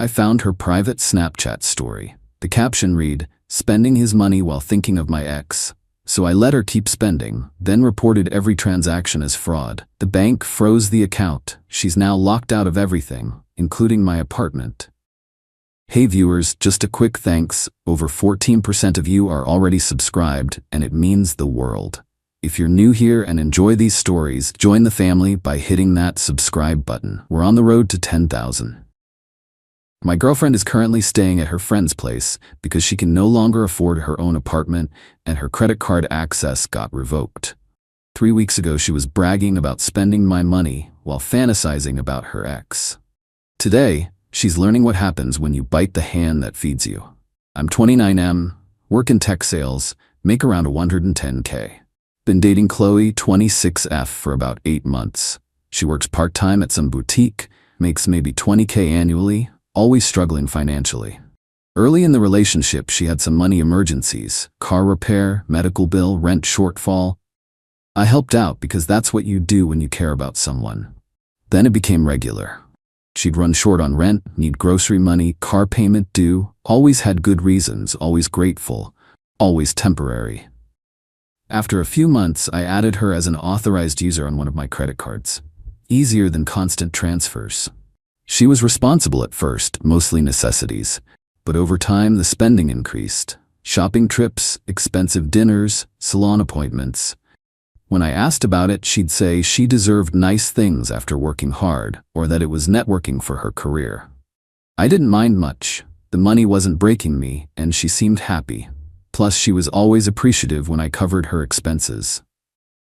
I found her private Snapchat story. The caption read, "Spending his money while thinking of my ex." So I let her keep spending, then reported every transaction as fraud. The bank froze the account. She's now locked out of everything, including my apartment. Hey viewers, just a quick thanks. Over 14% of you are already subscribed, and it means the world. If you're new here and enjoy these stories, join the family by hitting that subscribe button. We're on the road to 10,000. My girlfriend is currently staying at her friend's place because she can no longer afford her own apartment and her credit card access got revoked. 3 weeks ago, she was bragging about spending my money while fantasizing about her ex. Today, she's learning what happens when you bite the hand that feeds you. I'm 29M, work in tech sales, make around 110K. Been dating Qley, 26F, for about 8 months. She works part-time at some boutique, makes maybe 20K annually, always struggling financially. Early in the relationship, she had some money emergencies, car repair, medical bill, rent shortfall. I helped out because that's what you do when you care about someone. Then it became regular. She'd run short on rent, need grocery money, car payment due, always had good reasons, always grateful, always temporary. After a few months, I added her as an authorized user on one of my credit cards. Easier than constant transfers. She was responsible at first, mostly necessities, but over time the spending increased. Shopping trips, expensive dinners, salon appointments. When I asked about it, she'd say she deserved nice things after working hard, or that it was networking for her career. I didn't mind much. The money wasn't breaking me, and she seemed happy. Plus, she was always appreciative when I covered her expenses.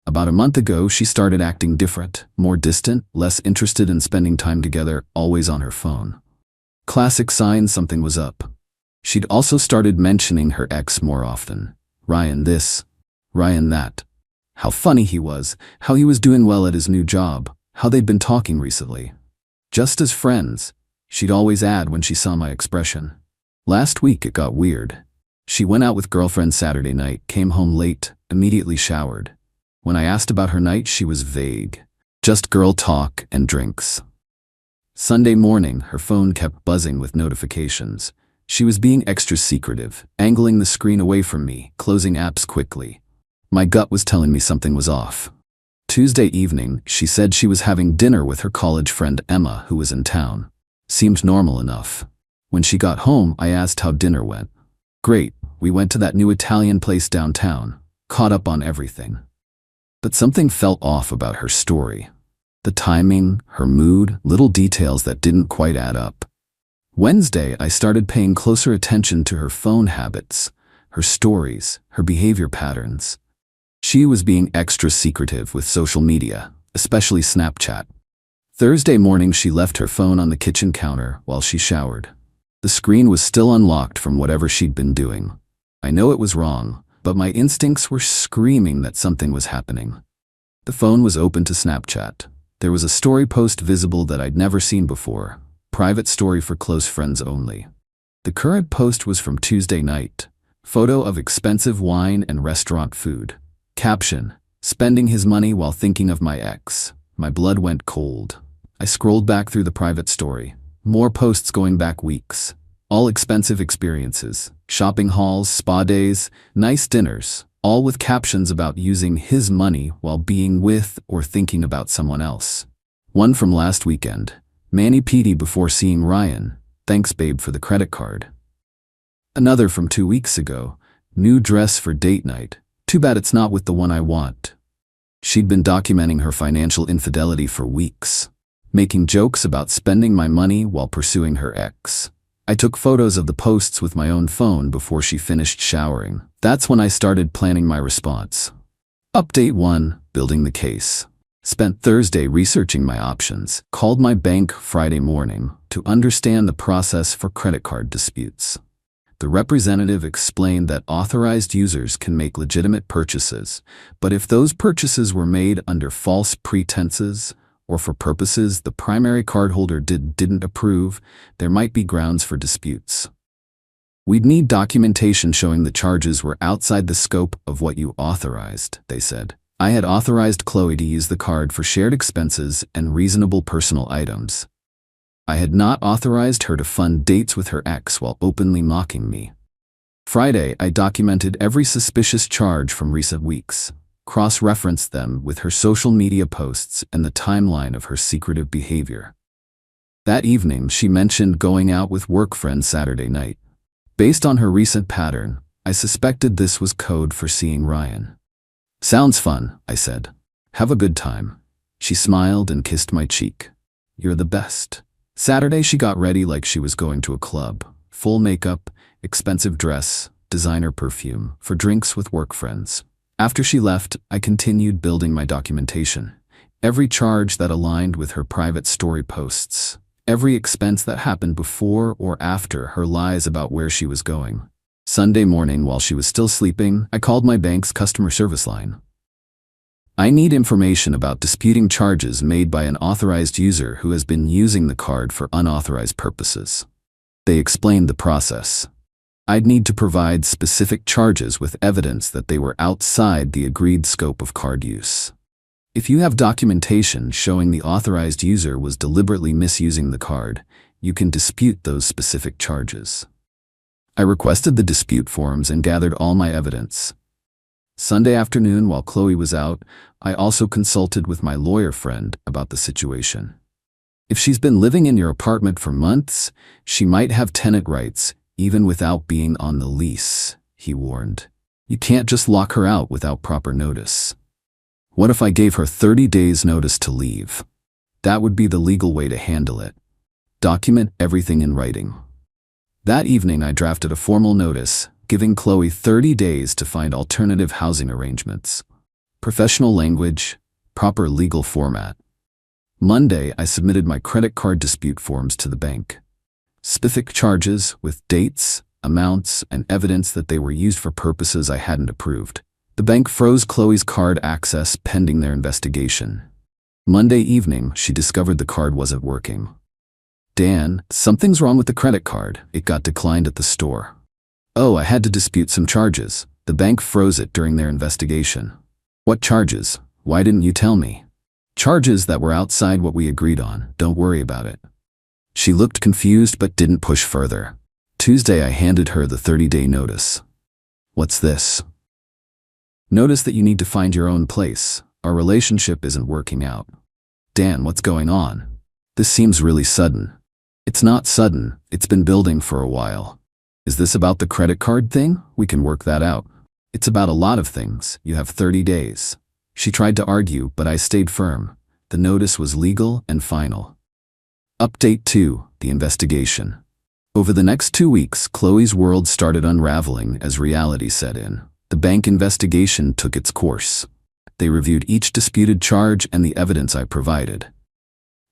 About a month ago, she started acting different, more distant, less interested in spending time together, always on her phone. Classic sign something was up. She'd also started mentioning her ex more often. Ryan this, Ryan that. How funny he was, how he was doing well at his new job, how they'd been talking recently. Just as friends, she'd always add when she saw my expression. Last week it got weird. She went out with girlfriends Saturday night, came home late, immediately showered. When I asked about her night, she was vague. Just girl talk and drinks. Sunday morning, her phone kept buzzing with notifications. She was being extra secretive, angling the screen away from me, closing apps quickly. My gut was telling me something was off. Tuesday evening, she said she was having dinner with her college friend Emma, who was in town. Seemed normal enough. When she got home, I asked how dinner went. Great, we went to that new Italian place downtown, caught up on everything. But something felt off about her story. The timing, her mood, little details that didn't quite add up. Wednesday, I started paying closer attention to her phone habits, her stories, her behavior patterns. She was being extra secretive with social media, especially Snapchat. Thursday morning, she left her phone on the kitchen counter while she showered. The screen was still unlocked from whatever she'd been doing. I know it was wrong, but my instincts were screaming that something was happening. The phone was open to Snapchat. There was a story post visible that I'd never seen before. Private story for close friends only. The current post was from Tuesday night. Photo of expensive wine and restaurant food. Caption, "Spending his money while thinking of my ex." My blood went cold. I scrolled back through the private story. More posts going back weeks. All expensive experiences, shopping hauls, spa days, nice dinners, all with captions about using his money while being with or thinking about someone else. One from last weekend, Manny Petey before seeing Ryan, "Thanks babe for the credit card." Another from 2 weeks ago, "New dress for date night, too bad it's not with the one I want." She'd been documenting her financial infidelity for weeks, making jokes about spending my money while pursuing her ex. I took photos of the posts with my own phone before she finished showering. That's when I started planning my response. Update 1, building the case. Spent Thursday researching my options, called my bank Friday morning to understand the process for credit card disputes. The representative explained that authorized users can make legitimate purchases, but if those purchases were made under false pretenses, or for purposes the primary cardholder didn't approve, there might be grounds for disputes. We'd need documentation showing the charges were outside the scope of what you authorized, they said. I had authorized Qley to use the card for shared expenses and reasonable personal items. I had not authorized her to fund dates with her ex while openly mocking me. Friday, I documented every suspicious charge from recent weeks, cross-referenced them with her social media posts and the timeline of her secretive behavior. That evening, she mentioned going out with work friends Saturday night. Based on her recent pattern, I suspected this was code for seeing Ryan. "Sounds fun," I said. "Have a good time." She smiled and kissed my cheek. "You're the best." Saturday, she got ready like she was going to a club. Full makeup, expensive dress, designer perfume, for drinks with work friends. After she left, I continued building my documentation. Every charge that aligned with her private story posts. Every expense that happened before or after her lies about where she was going. Sunday morning, while she was still sleeping, I called my bank's customer service line. "I need information about disputing charges made by an authorized user who has been using the card for unauthorized purposes." They explained the process. I'd need to provide specific charges with evidence that they were outside the agreed scope of card use. If you have documentation showing the authorized user was deliberately misusing the card, you can dispute those specific charges. I requested the dispute forms and gathered all my evidence. Sunday afternoon, while Qley was out, I also consulted with my lawyer friend about the situation. If she's been living in your apartment for months, she might have tenant rights, even without being on the lease, he warned. You can't just lock her out without proper notice. What if I gave her 30 days notice to leave? That would be the legal way to handle it. Document everything in writing. That evening, I drafted a formal notice, giving Qley 30 days to find alternative housing arrangements. Professional language, proper legal format. Monday, I submitted my credit card dispute forms to the bank. Specific charges with dates, amounts, and evidence that they were used for purposes I hadn't approved. The bank froze Qley's card access pending their investigation. Monday evening, she discovered the card wasn't working. "Dan, something's wrong with the credit card. It got declined at the store." "Oh, I had to dispute some charges. The bank froze it during their investigation." "What charges? Why didn't you tell me?" "Charges that were outside what we agreed on. Don't worry about it." She looked confused but didn't push further. Tuesday, I handed her the 30-day notice. "What's this?" "Notice that you need to find your own place. Our relationship isn't working out." "Dan, what's going on? This seems really sudden." "It's not sudden. It's been building for a while." "Is this about the credit card thing? We can work that out." "It's about a lot of things. You have 30 days. She tried to argue, but I stayed firm. The notice was legal and final. Update 2, the investigation. Over the next 2 weeks, Qley's world started unraveling as reality set in. The bank investigation took its course. They reviewed each disputed charge and the evidence I provided.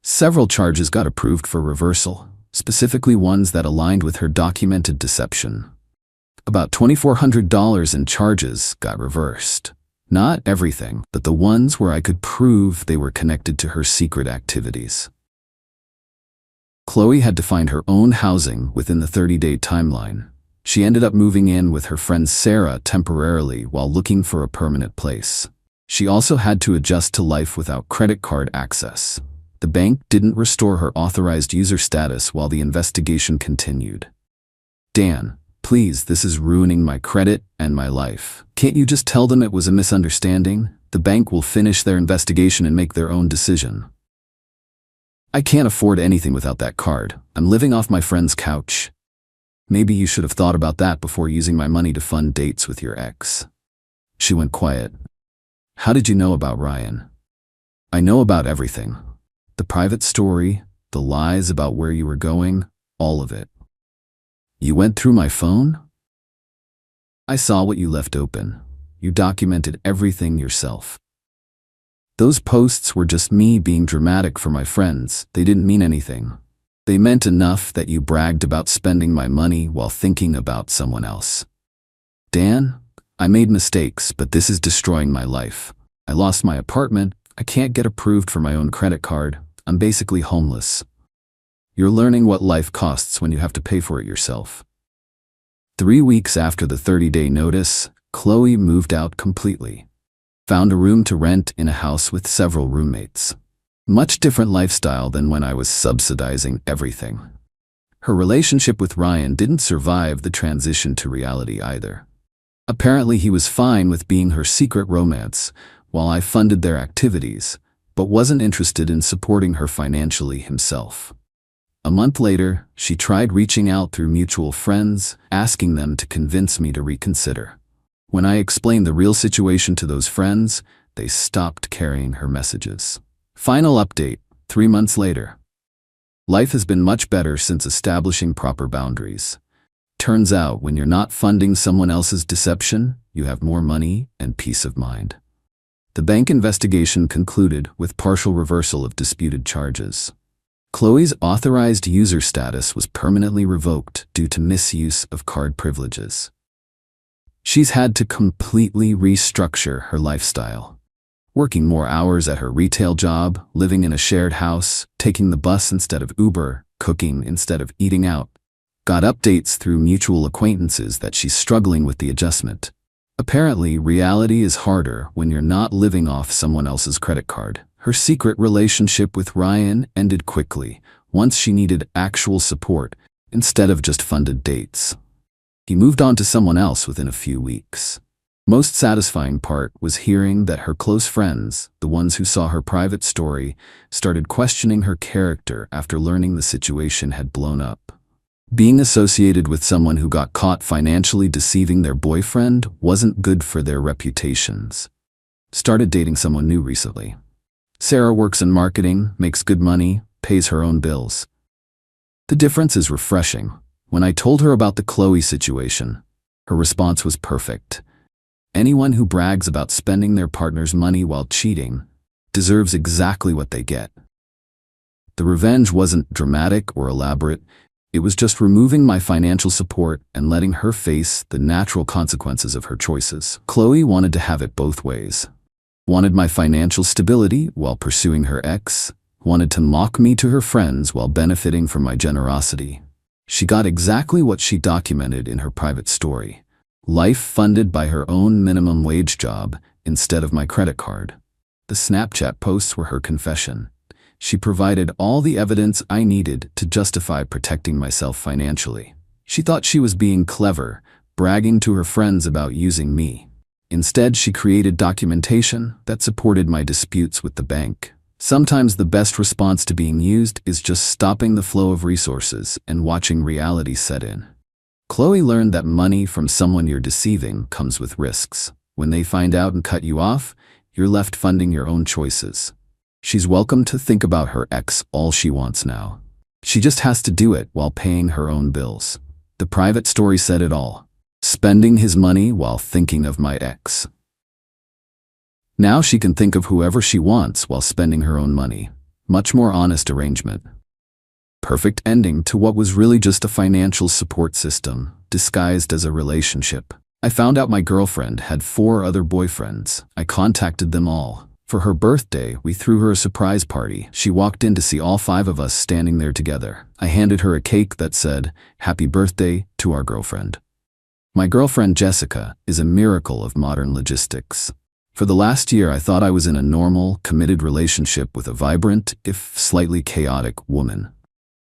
Several charges got approved for reversal, specifically ones that aligned with her documented deception. About $2,400 in charges got reversed. Not everything, but the ones where I could prove they were connected to her secret activities. Qley had to find her own housing within the 30-day timeline. She ended up moving in with her friend Sarah temporarily while looking for a permanent place. She also had to adjust to life without credit card access. The bank didn't restore her authorized user status while the investigation continued. "Dan, please, this is ruining my credit and my life. Can't you just tell them it was a misunderstanding? The bank will finish their investigation and make their own decision." "I can't afford anything without that card. I'm living off my friend's couch." "Maybe you should have thought about that before using my money to fund dates with your ex." She went quiet. "How did you know about Ryan?" "I know about everything. The private story, the lies about where you were going, all of it." "You went through my phone?" "I saw what you left open. You documented everything yourself." "Those posts were just me being dramatic for my friends. They didn't mean anything. They meant enough that you bragged about spending my money while thinking about someone else." "Dan, I made mistakes, but this is destroying my life. I lost my apartment. I can't get approved for my own credit card. I'm basically homeless." "You're learning what life costs when you have to pay for it yourself." 3 weeks after the 30-day notice, Qley moved out completely. Found a room to rent in a house with several roommates. Much different lifestyle than when I was subsidizing everything. Her relationship with Ryan didn't survive the transition to reality either. Apparently he was fine with being her secret romance while I funded their activities, but wasn't interested in supporting her financially himself. A month later, she tried reaching out through mutual friends, asking them to convince me to reconsider. When I explained the real situation to those friends, they stopped carrying her messages. Final update, 3 months later. Life has been much better since establishing proper boundaries. Turns out when you're not funding someone else's deception, you have more money and peace of mind. The bank investigation concluded with partial reversal of disputed charges. Qley's authorized user status was permanently revoked due to misuse of card privileges. She's had to completely restructure her lifestyle. Working more hours at her retail job, living in a shared house, taking the bus instead of Uber, cooking instead of eating out. Got updates through mutual acquaintances that she's struggling with the adjustment. Apparently, reality is harder when you're not living off someone else's credit card. Her secret relationship with Ryan ended quickly, once she needed actual support instead of just funded dates. He moved on to someone else within a few weeks. Most satisfying part was hearing that her close friends, the ones who saw her private story, started questioning her character after learning the situation had blown up. Being associated with someone who got caught financially deceiving their boyfriend wasn't good for their reputations. Started dating someone new recently. Sarah works in marketing, makes good money, pays her own bills. The difference is refreshing. When I told her about the Qley situation, her response was perfect. Anyone who brags about spending their partner's money while cheating deserves exactly what they get. The revenge wasn't dramatic or elaborate. It was just removing my financial support and letting her face the natural consequences of her choices. Qley wanted to have it both ways. Wanted my financial stability while pursuing her ex, wanted to mock me to her friends while benefiting from my generosity. She got exactly what she documented in her private story. Life funded by her own minimum wage job instead of my credit card. The Snapchat posts were her confession. She provided all the evidence I needed to justify protecting myself financially. She thought she was being clever, bragging to her friends about using me. Instead, she created documentation that supported my disputes with the bank. Sometimes the best response to being used is just stopping the flow of resources and watching reality set in. Qley learned that money from someone you're deceiving comes with risks. When they find out and cut you off, you're left funding your own choices. She's welcome to think about her ex all she wants now. She just has to do it while paying her own bills. The private story said it all. Spending his money while thinking of my ex. Now she can think of whoever she wants while spending her own money. Much more honest arrangement. Perfect ending to what was really just a financial support system, disguised as a relationship. I found out my girlfriend had 4 other boyfriends. I contacted them all. For her birthday, we threw her a surprise party. She walked in to see all 5 of us standing there together. I handed her a cake that said, "Happy birthday to our girlfriend." My girlfriend Jessica is a miracle of modern logistics. For the last year, I thought I was in a normal, committed relationship with a vibrant, if slightly chaotic, woman.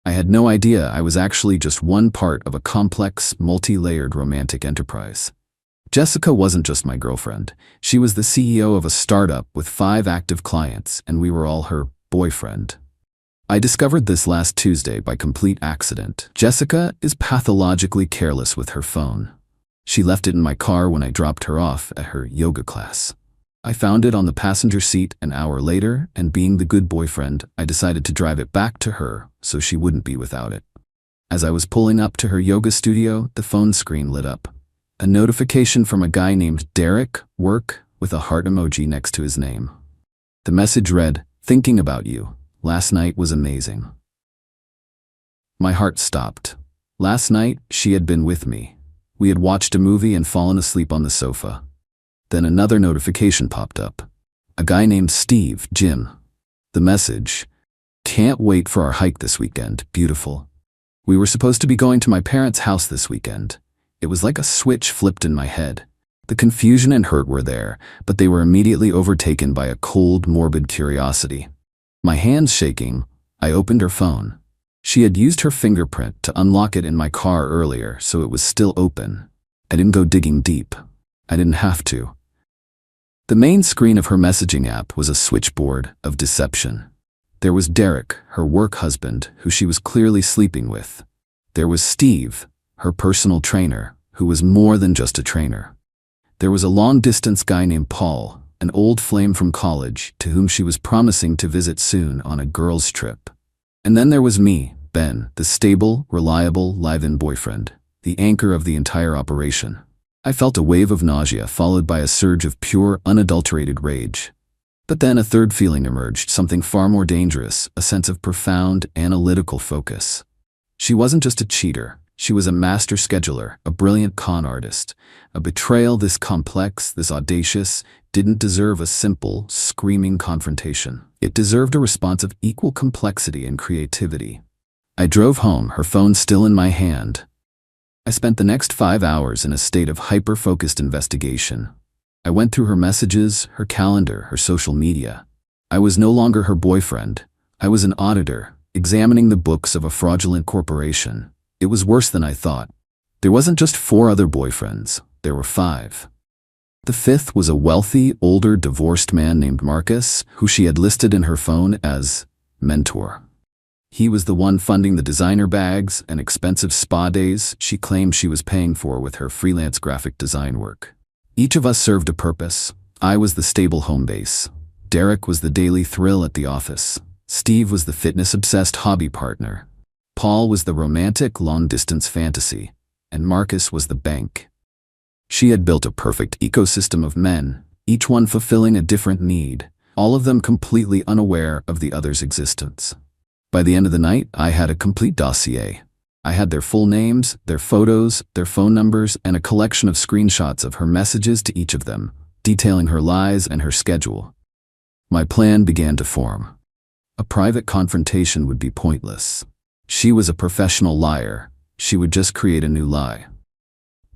I had no idea I was actually just one part of a complex, multi-layered romantic enterprise. Jessica wasn't just my girlfriend. She was the CEO of a startup with 5 active clients, and we were all her boyfriend. I discovered this last Tuesday by complete accident. Jessica is pathologically careless with her phone. She left it in my car when I dropped her off at her yoga class. I found it on the passenger seat an hour later, and being the good boyfriend, I decided to drive it back to her so she wouldn't be without it. As I was pulling up to her yoga studio, the phone screen lit up. A notification from a guy named Derek, work, with a heart emoji next to his name. The message read, "Thinking about you. Last night was amazing." My heart stopped. Last night, she had been with me. We had watched a movie and fallen asleep on the sofa. Then another notification popped up. A guy named Steve, Jim. The message, "Can't wait for our hike this weekend. Beautiful." We were supposed to be going to my parents' house this weekend. It was like a switch flipped in my head. The confusion and hurt were there, but they were immediately overtaken by a cold, morbid curiosity. My hands shaking, I opened her phone. She had used her fingerprint to unlock it in my car earlier, so it was still open. I didn't go digging deep. I didn't have to. The main screen of her messaging app was a switchboard of deception. There was Derek, her work husband, who she was clearly sleeping with. There was Steve, her personal trainer, who was more than just a trainer. There was a long-distance guy named Paul, an old flame from college, to whom she was promising to visit soon on a girls' trip. And then there was me, Ben, the stable, reliable, live-in boyfriend, the anchor of the entire operation. I felt a wave of nausea followed by a surge of pure, unadulterated rage. But then a third feeling emerged, something far more dangerous, a sense of profound, analytical focus. She wasn't just a cheater. She was a master scheduler, a brilliant con artist. A betrayal this complex, this audacious, didn't deserve a simple, screaming confrontation. It deserved a response of equal complexity and creativity. I drove home, her phone still in my hand. I spent the next 5 hours in a state of hyper-focused investigation. I went through her messages, her calendar, her social media. I was no longer her boyfriend. I was an auditor, examining the books of a fraudulent corporation. It was worse than I thought. There wasn't just 4 other boyfriends, there were 5. The 5th was a wealthy, older, divorced man named Marcus, who she had listed in her phone as mentor. He was the one funding the designer bags and expensive spa days she claimed she was paying for with her freelance graphic design work. Each of us served a purpose. I was the stable home base. Derek was the daily thrill at the office. Steve was the fitness-obsessed hobby partner. Paul was the romantic, long-distance fantasy. And Marcus was the bank. She had built a perfect ecosystem of men, each one fulfilling a different need, all of them completely unaware of the other's existence. By the end of the night, I had a complete dossier. I had their full names, their photos, their phone numbers, and a collection of screenshots of her messages to each of them, detailing her lies and her schedule. My plan began to form. A private confrontation would be pointless. She was a professional liar. She would just create a new lie.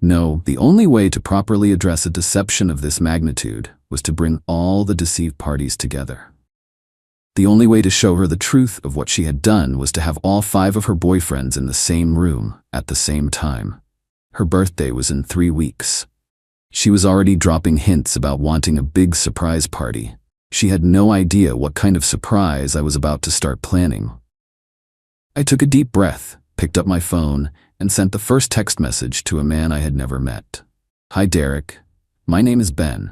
No, the only way to properly address a deception of this magnitude was to bring all the deceived parties together. The only way to show her the truth of what she had done was to have all 5 of her boyfriends in the same room at the same time. Her birthday was in 3 weeks. She was already dropping hints about wanting a big surprise party. She had no idea what kind of surprise I was about to start planning. I took a deep breath, picked up my phone, and sent the first text message to a man I had never met. Hi Derek. My name is Ben.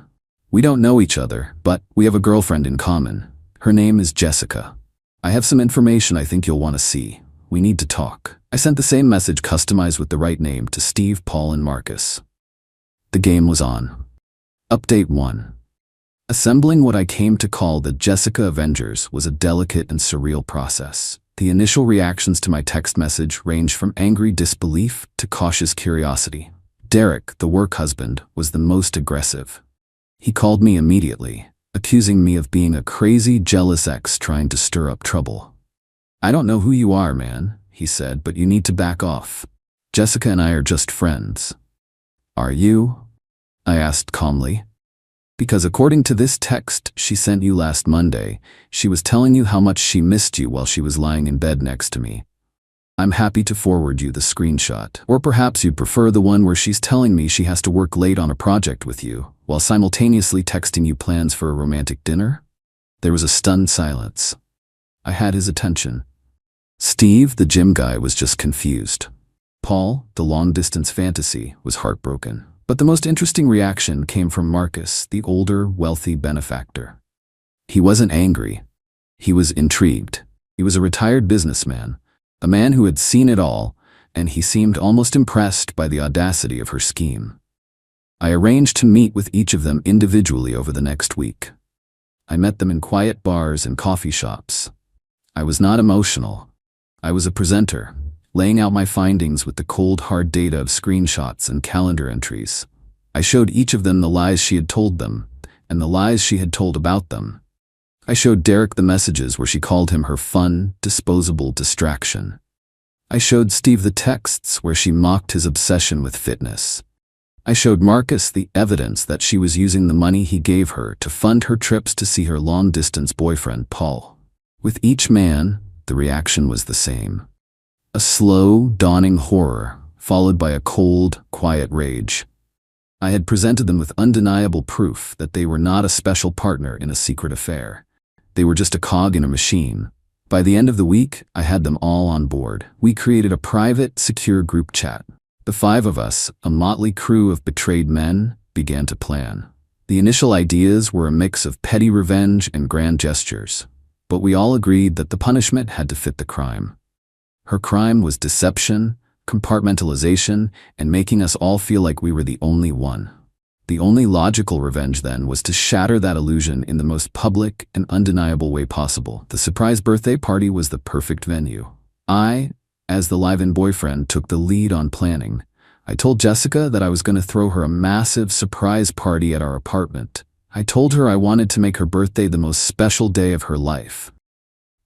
We don't know each other, but we have a girlfriend in common. Her name is Jessica. I have some information I think you'll want to see. We need to talk. I sent the same message customized with the right name to Steve, Paul, and Marcus. The game was on. Update 1. Assembling what I came to call the Jessica Avengers was a delicate and surreal process. The initial reactions to my text message ranged from angry disbelief to cautious curiosity. Derek, the work husband, was the most aggressive. He called me immediately, accusing me of being a crazy, jealous ex trying to stir up trouble. I don't know who you are, man, he said, but you need to back off. Jessica and I are just friends. Are you? I asked calmly. Because according to this text she sent you last Monday, she was telling you how much she missed you while she was lying in bed next to me. I'm happy to forward you the screenshot. Or perhaps you'd prefer the one where she's telling me she has to work late on a project with you, while simultaneously texting you plans for a romantic dinner? There was a stunned silence. I had his attention. Steve, the gym guy, was just confused. Paul, the long-distance fantasy, was heartbroken. But the most interesting reaction came from Marcus, the older, wealthy benefactor. He wasn't angry. He was intrigued. He was a retired businessman, a man who had seen it all, and he seemed almost impressed by the audacity of her scheme. I arranged to meet with each of them individually over the next week. I met them in quiet bars and coffee shops. I was not emotional. I was a presenter, laying out my findings with the cold, hard data of screenshots and calendar entries. I showed each of them the lies she had told them, and the lies she had told about them. I showed Derek the messages where she called him her fun, disposable distraction. I showed Steve the texts where she mocked his obsession with fitness. I showed Marcus the evidence that she was using the money he gave her to fund her trips to see her long-distance boyfriend, Paul. With each man, the reaction was the same. A slow, dawning horror, followed by a cold, quiet rage. I had presented them with undeniable proof that they were not a special partner in a secret affair. They were just a cog in a machine. By the end of the week, I had them all on board. We created a private, secure group chat. The 5 of us, a motley crew of betrayed men, began to plan. The initial ideas were a mix of petty revenge and grand gestures, but we all agreed that the punishment had to fit the crime. Her crime was deception, compartmentalization, and making us all feel like we were the only one. The only logical revenge then was to shatter that illusion in the most public and undeniable way possible. The surprise birthday party was the perfect venue. I, as the live-in boyfriend, took the lead on planning. I told Jessica that I was going to throw her a massive surprise party at our apartment. I told her I wanted to make her birthday the most special day of her life.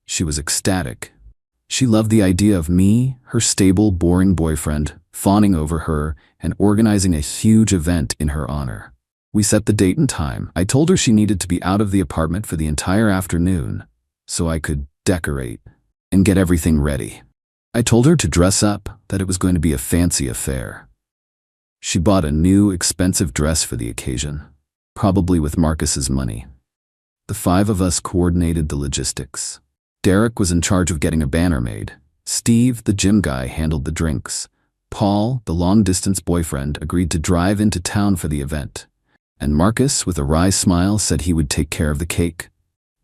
She was ecstatic. She loved the idea of me, her stable, boring boyfriend, fawning over her and organizing a huge event in her honor. We set the date and time. I told her she needed to be out of the apartment for the entire afternoon so I could decorate and get everything ready. I told her to dress up, that it was going to be a fancy affair. She bought a new, expensive dress for the occasion, probably with Marcus's money. The 5 of us coordinated the logistics. Derek was in charge of getting a banner made. Steve, the gym guy, handled the drinks. Paul, the long-distance boyfriend, agreed to drive into town for the event. And Marcus, with a wry smile, said he would take care of the cake.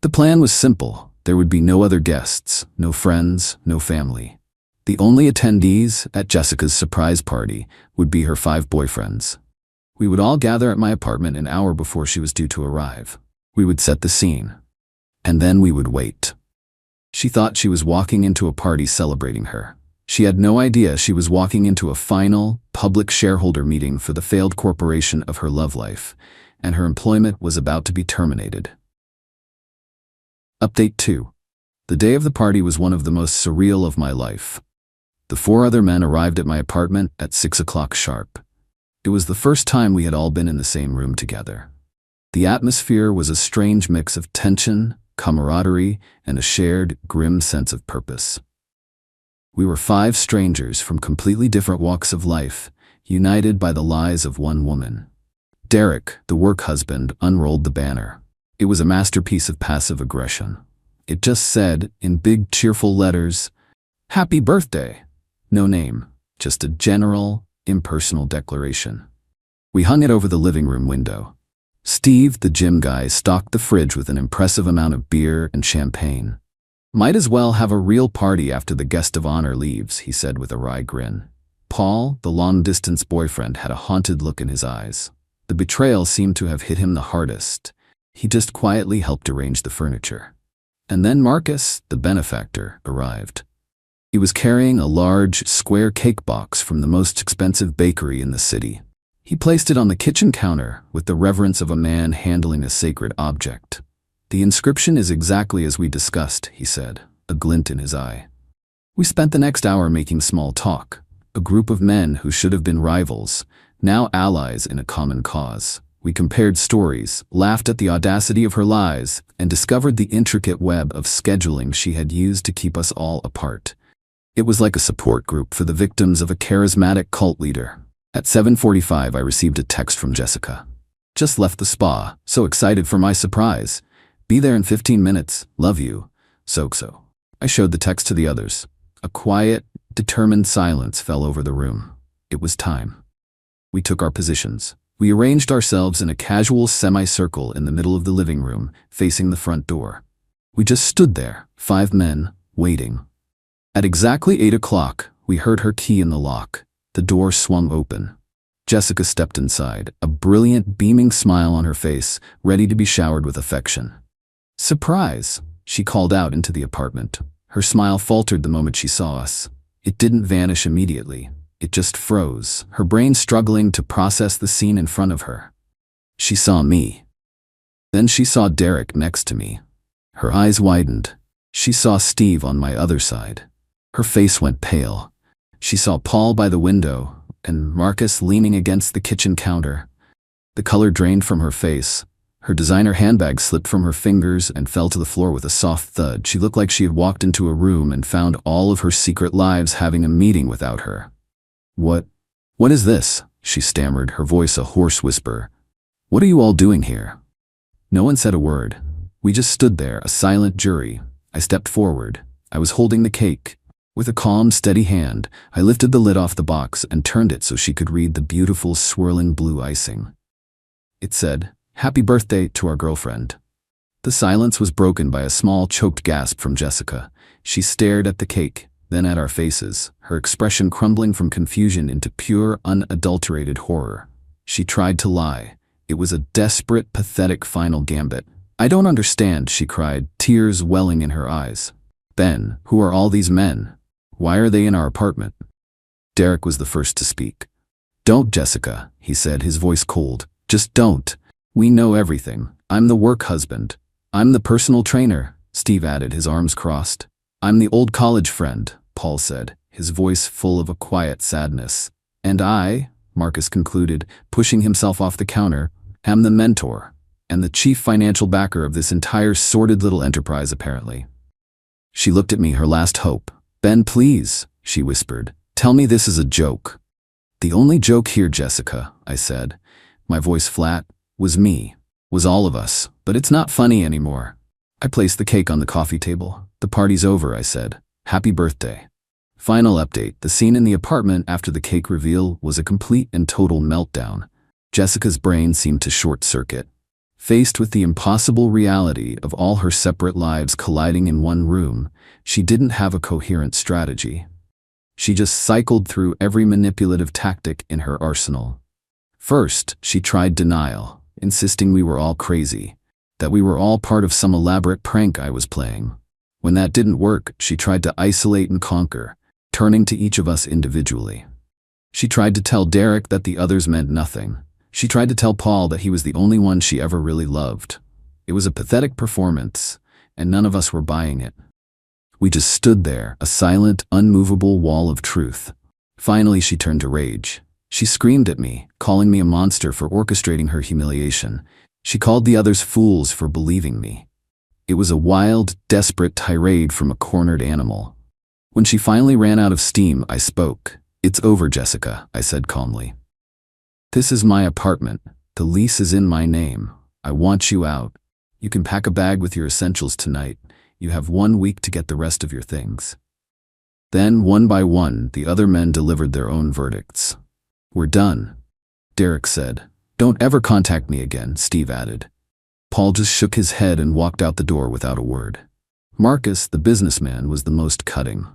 The plan was simple. There would be no other guests, no friends, no family. The only attendees at Jessica's surprise party would be her 5 boyfriends. We would all gather at my apartment an hour before she was due to arrive. We would set the scene. And then we would wait. She thought she was walking into a party celebrating her. She had no idea she was walking into a final, public shareholder meeting for the failed corporation of her love life, and her employment was about to be terminated. Update 2. The day of the party was one of the most surreal of my life. The 4 other men arrived at my apartment at 6 o'clock sharp. It was the first time we had all been in the same room together. The atmosphere was a strange mix of tension, camaraderie, and a shared, grim sense of purpose. We were 5 strangers from completely different walks of life, united by the lies of one woman. Derek, the work husband, unrolled the banner. It was a masterpiece of passive aggression. It just said, in big, cheerful letters, "Happy birthday." No name, just a general, impersonal declaration. We hung it over the living room window. Steve, the gym guy, stocked the fridge with an impressive amount of beer and champagne. "Might as well have a real party after the guest of honor leaves," he said with a wry grin. Paul, the long-distance boyfriend, had a haunted look in his eyes. The betrayal seemed to have hit him the hardest. He just quietly helped arrange the furniture. And then Marcus, the benefactor, arrived. He was carrying a large, square cake box from the most expensive bakery in the city. He placed it on the kitchen counter with the reverence of a man handling a sacred object. "The inscription is exactly as we discussed," he said, a glint in his eye. We spent the next hour making small talk, a group of men who should have been rivals, now allies in a common cause. We compared stories, laughed at the audacity of her lies, and discovered the intricate web of scheduling she had used to keep us all apart. It was like a support group for the victims of a charismatic cult leader. At 7:45, I received a text from Jessica. "Just left the spa, so excited for my surprise. Be there in 15 minutes, love you, so." I showed the text to the others. A quiet, determined silence fell over the room. It was time. We took our positions. We arranged ourselves in a casual semicircle in the middle of the living room, facing the front door. We just stood there, 5 men, waiting. At exactly 8 o'clock, we heard her key in the lock. The door swung open. Jessica stepped inside, a brilliant, beaming smile on her face, ready to be showered with affection. "Surprise!" she called out into the apartment. Her smile faltered the moment she saw us. It didn't vanish immediately. It just froze, her brain struggling to process the scene in front of her. She saw me. Then she saw Derek next to me. Her eyes widened. She saw Steve on my other side. Her face went pale. She saw Paul by the window and Marcus leaning against the kitchen counter. The color drained from her face. Her designer handbag slipped from her fingers and fell to the floor with a soft thud. She looked like she had walked into a room and found all of her secret lives having a meeting without her. What is this?" she stammered, her voice a hoarse whisper. "What are you all doing here?" No one said a word. We just stood there, a silent jury. I stepped forward. I was holding the cake. With a calm, steady hand, I lifted the lid off the box and turned it so she could read the beautiful, swirling blue icing. It said, "Happy birthday to our girlfriend." The silence was broken by a small, choked gasp from Jessica. She stared at the cake, then at our faces, her expression crumbling from confusion into pure, unadulterated horror. She tried to lie. It was a desperate, pathetic final gambit. "I don't understand," she cried, tears welling in her eyes. "Ben, who are all these men? Why are they in our apartment?" Derek was the first to speak. "Don't, Jessica," he said, his voice cold. "Just don't. We know everything. I'm the work husband. I'm the personal trainer," Steve added, his arms crossed. "I'm the old college friend," Paul said, his voice full of a quiet sadness. "And I," Marcus concluded, pushing himself off the counter, "am the mentor and the chief financial backer of this entire sordid little enterprise, apparently." She looked at me, her last hope. "Ben, please," she whispered. "Tell me this is a joke." "The only joke here, Jessica," I said, my voice flat, "was me, was all of us, but it's not funny anymore." I placed the cake on the coffee table. "The party's over," I said. "Happy birthday." Final update: the scene in the apartment after the cake reveal was a complete and total meltdown. Jessica's brain seemed to short-circuit. Faced with the impossible reality of all her separate lives colliding in one room, she didn't have a coherent strategy. She just cycled through every manipulative tactic in her arsenal. First, she tried denial, insisting we were all crazy, that we were all part of some elaborate prank I was playing. When that didn't work, she tried to isolate and conquer, turning to each of us individually. She tried to tell Derek that the others meant nothing. She tried to tell Paul that he was the only one she ever really loved. It was a pathetic performance, and none of us were buying it. We just stood there, a silent, unmovable wall of truth. Finally, she turned to rage. She screamed at me, calling me a monster for orchestrating her humiliation. She called the others fools for believing me. It was a wild, desperate tirade from a cornered animal. When she finally ran out of steam, I spoke. "It's over, Jessica," I said calmly. "This is my apartment. The lease is in my name. I want you out. You can pack a bag with your essentials tonight. You have 1 week to get the rest of your things." Then, one by one, the other men delivered their own verdicts. "We're done," Derek said. "Don't ever contact me again," Steve added. Paul just shook his head and walked out the door without a word. Marcus, the businessman, was the most cutting.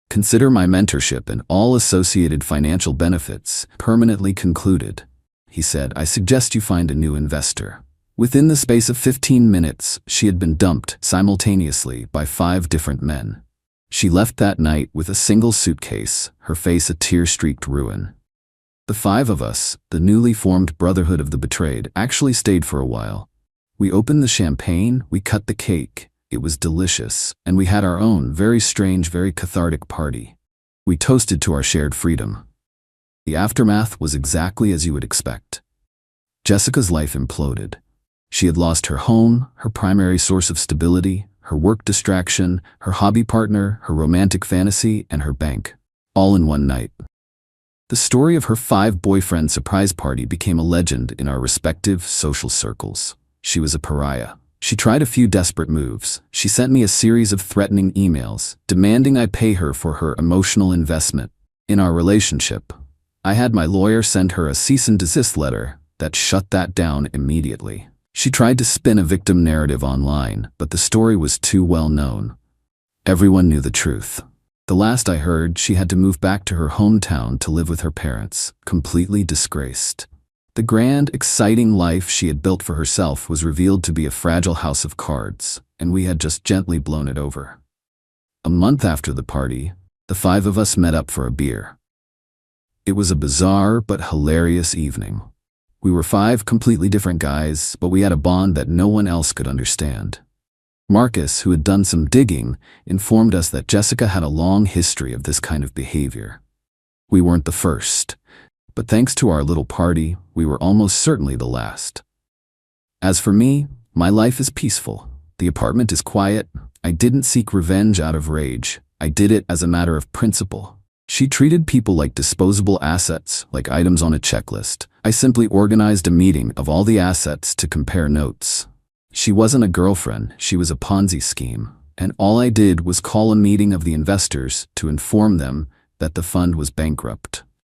"Consider my mentorship and all associated financial benefits permanently concluded," he said. "I suggest you find a new investor." Within the space of 15 minutes, she had been dumped simultaneously by 5 different men. She left that night with a single suitcase, her face a tear-streaked ruin. The 5 of us, the newly formed Brotherhood of the Betrayed, actually stayed for a while. We opened the champagne, we cut the cake. It was delicious, and we had our own very strange, very cathartic party. We toasted to our shared freedom. The aftermath was exactly as you would expect. Jessica's life imploded. She had lost her home, her primary source of stability, her work distraction, her hobby partner, her romantic fantasy, and her bank, all in one night. The story of her 5-boyfriend surprise party became a legend in our respective social circles. She was a pariah. She tried a few desperate moves. She sent me a series of threatening emails, demanding I pay her for her emotional investment in our relationship. I had my lawyer send her a cease and desist letter that shut that down immediately. She tried to spin a victim narrative online, but the story was too well known. Everyone knew the truth. The last I heard, she had to move back to her hometown to live with her parents, completely disgraced. The grand, exciting life she had built for herself was revealed to be a fragile house of cards, and we had just gently blown it over. A month after the party, the 5 of us met up for a beer. It was a bizarre but hilarious evening. We were 5 completely different guys, but we had a bond that no one else could understand. Marcus, who had done some digging, informed us that Jessica had a long history of this kind of behavior. We weren't the first, but thanks to our little party, we were almost certainly the last. As for me, my life is peaceful. The apartment is quiet. I didn't seek revenge out of rage. I did it as a matter of principle. She treated people like disposable assets, like items on a checklist. I simply organized a meeting of all the assets to compare notes. She wasn't a girlfriend, she was a Ponzi scheme. And all I did was call a meeting of the investors to inform them that the fund was bankrupt.